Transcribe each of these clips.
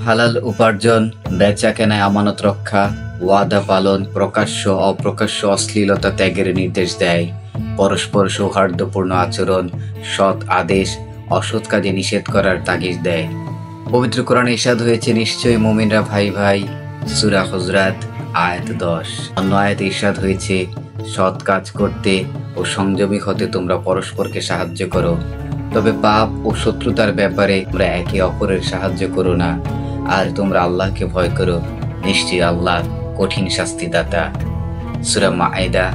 হালাল উপার্জন, বেচা কেনায় আমানত রক্ষা, ওয়াদা পালন, প্রকাশ্য অপ্রকাশ্য অশ্লীলতা ত্যাগের নির্দেশ দেয়। পরস্পর সৌহার্দ্যপূর্ণ আচরণ, সৎ আদেশ, অসৎ কাজে নিষেধ করার তাগিদ দেয়। পবিত্র কোরআনে ইরশাদ হয়েছে, নিশ্চয়ই মুমিনরা ভাই ভাই। সূরা হুজরাত আয়াত 10। অন্য আয়াতে ইরশাদ হয়েছে, সৎ কাজ করতে ও সংযমী হতে তোমরা পরস্পরকে সাহায্য করো, তবে পাপ ও শত্রুতার ব্যাপারে তোমরা একে অপরের সাহায্য করো না, আর তোমরা আল্লাহকে ভয় করো, নিশ্চয়ই আল্লাহ কঠিন শাস্তিদাতা। সূরা মাইদা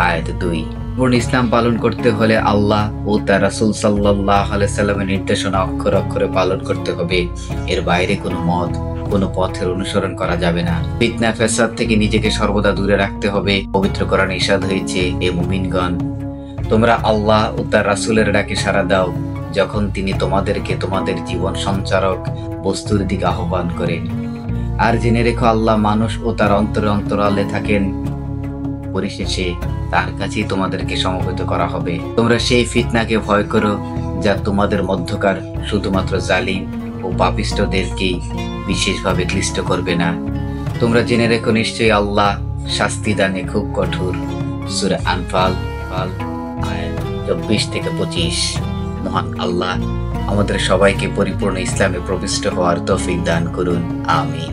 আয়াত 2। পূর্ণ ইসলাম পালন করতে হলে আল্লাহ ও তার রাসূল সাল্লাল্লাহু আলাইহি সাল্লামের নির্দেশনা অক্ষরে অক্ষরে পালন করতে হবে। এর বাইরে কোনো মত, কোনো পথের অনুসরণ করা যাবে না। ফিতনা ফাসাদ থেকে নিজেকে সর্বদা দূরে রাখতে হবে। পবিত্র কোরআনে ইরশাদ হয়েছে, হে মুমিনগণ, তোমরা আল্লাহ ও তার রাসূলের ডাকে সাড়া দাও যখন তিনি তোমাদেরকে তোমাদের জীবন সঞ্চারক বস্তুর দিকে আহ্বান করেন। আর জেনে রেখো, আল্লাহ মানুষ ও তার অন্তরালে থাকেন। পরিশেষে তার কাছেই তোমাদেরকে সমবেত করা হবে। তোমরা সেই ফিতনাকে ভয় করো যা তোমাদের মধ্যকার শুধুমাত্র জালিম ও পাপিষ্ঠদেরকেই বিশেষভাবে ক্লিষ্ট করবে না। তোমরা জেনে রেখো, নিশ্চয়ই আল্লাহ শাস্তি দানে খুব কঠোর। সূরা আনফাল আয়াত 24-25। মহান আল্লাহ আমাদের সবাইকে পরিপূর্ণ ইসলামে প্রবিষ্ট হওয়ার তৌফিক দান করুন। আমিন।